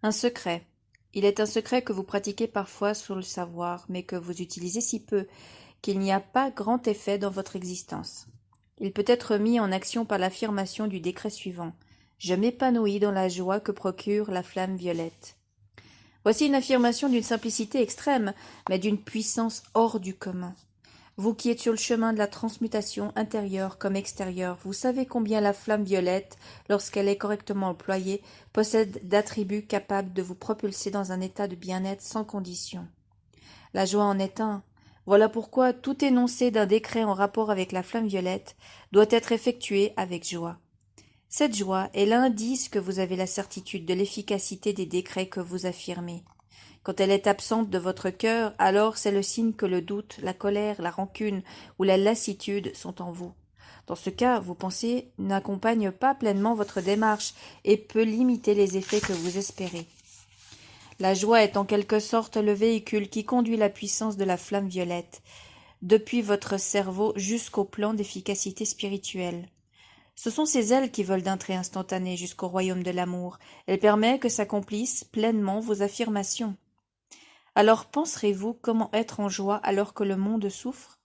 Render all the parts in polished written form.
Un secret. Il est un secret que vous pratiquez parfois sans le savoir, mais que vous utilisez si peu qu'il n'y a pas grand effet dans votre existence. Il peut être mis en action par l'affirmation du décret suivant. Je m'épanouis dans la joie que procure la flamme violette. Voici une affirmation d'une simplicité extrême, mais d'une puissance hors du commun. Vous qui êtes sur le chemin de la transmutation intérieure comme extérieure, vous savez combien la flamme violette, lorsqu'elle est correctement employée, possède d'attributs capables de vous propulser dans un état de bien-être sans condition. La joie en est un. Voilà pourquoi tout énoncé d'un décret en rapport avec la flamme violette doit être effectué avec joie. Cette joie est l'indice que vous avez la certitude de l'efficacité des décrets que vous affirmez. Quand elle est absente de votre cœur, alors c'est le signe que le doute, la colère, la rancune ou la lassitude sont en vous. Dans ce cas, vos pensées n'accompagnent pas pleinement votre démarche et peut limiter les effets que vous espérez. La joie est en quelque sorte le véhicule qui conduit la puissance de la flamme violette, depuis votre cerveau jusqu'au plan d'efficacité spirituelle. Ce sont ces ailes qui volent d'un trait instantané jusqu'au royaume de l'amour. Elle permet que s'accomplissent pleinement vos affirmations. Alors penserez-vous comment être en joie alors que le monde souffre?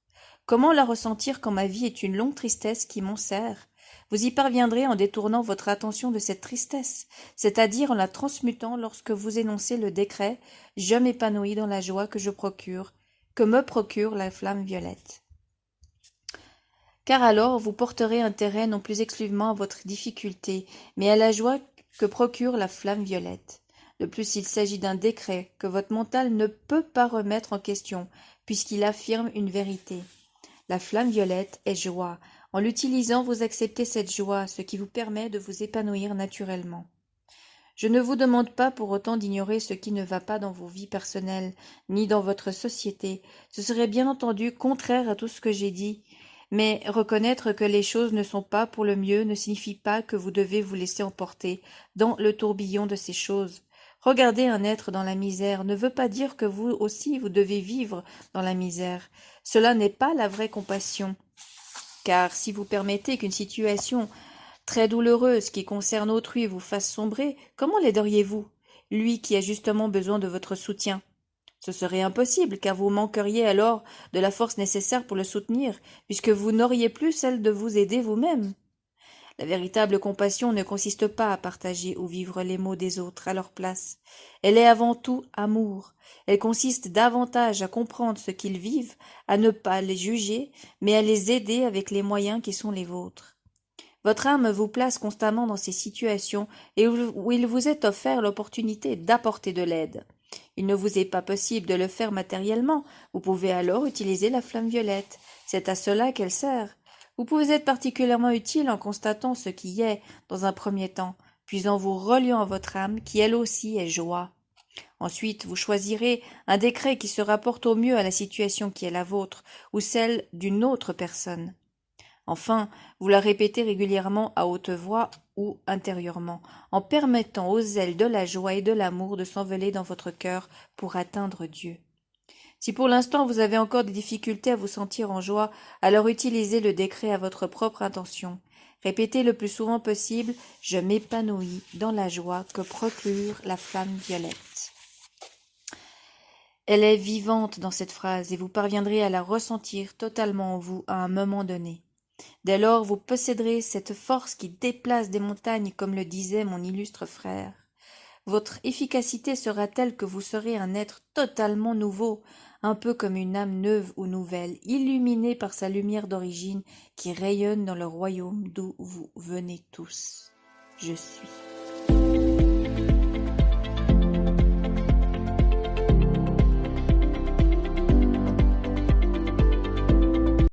Comment la ressentir quand ma vie est une longue tristesse qui m'enserre? Vous y parviendrez en détournant votre attention de cette tristesse, c'est-à-dire en la transmutant lorsque vous énoncez le décret « Je m'épanouis dans la joie que me procure la flamme violette ». Car alors vous porterez intérêt non plus exclusivement à votre difficulté, mais à la joie que procure la flamme violette. De plus, il s'agit d'un décret que votre mental ne peut pas remettre en question, puisqu'il affirme une vérité. La flamme violette est joie. En l'utilisant, vous acceptez cette joie, ce qui vous permet de vous épanouir naturellement. Je ne vous demande pas pour autant d'ignorer ce qui ne va pas dans vos vies personnelles, ni dans votre société. Ce serait bien entendu contraire à tout ce que j'ai dit. Mais reconnaître que les choses ne sont pas pour le mieux ne signifie pas que vous devez vous laisser emporter dans le tourbillon de ces choses. Regarder un être dans la misère ne veut pas dire que vous aussi vous devez vivre dans la misère. Cela n'est pas la vraie compassion. Car si vous permettez qu'une situation très douloureuse qui concerne autrui vous fasse sombrer, comment l'aideriez-vous, lui qui a justement besoin de votre soutien? Ce serait impossible, car vous manqueriez alors de la force nécessaire pour le soutenir, puisque vous n'auriez plus celle de vous aider vous-même. La véritable compassion ne consiste pas à partager ou vivre les maux des autres à leur place. Elle est avant tout amour. Elle consiste davantage à comprendre ce qu'ils vivent, à ne pas les juger, mais à les aider avec les moyens qui sont les vôtres. Votre âme vous place constamment dans ces situations et où il vous est offert l'opportunité d'apporter de l'aide. Il ne vous est pas possible de le faire matériellement, vous pouvez alors utiliser la flamme violette, c'est à cela qu'elle sert. Vous pouvez être particulièrement utile en constatant ce qui est, dans un premier temps, puis en vous reliant à votre âme, qui elle aussi est joie. Ensuite, vous choisirez un décret qui se rapporte au mieux à la situation qui est la vôtre, ou celle d'une autre personne. Enfin, vous la répétez régulièrement à haute voix ou intérieurement, en permettant aux ailes de la joie et de l'amour de s'envoler dans votre cœur pour atteindre Dieu. Si pour l'instant vous avez encore des difficultés à vous sentir en joie, alors utilisez le décret à votre propre intention. Répétez le plus souvent possible « Je m'épanouis dans la joie que procure la flamme violette ». Elle est vivante dans cette phrase et vous parviendrez à la ressentir totalement en vous à un moment donné. Dès lors vous posséderez cette force qui déplace des montagnes, comme le disait mon illustre frère. Votre efficacité sera telle que vous serez un être totalement nouveau, un peu comme une âme neuve ou nouvelle, illuminée par sa lumière d'origine qui rayonne dans le royaume d'où vous venez tous. Je suis.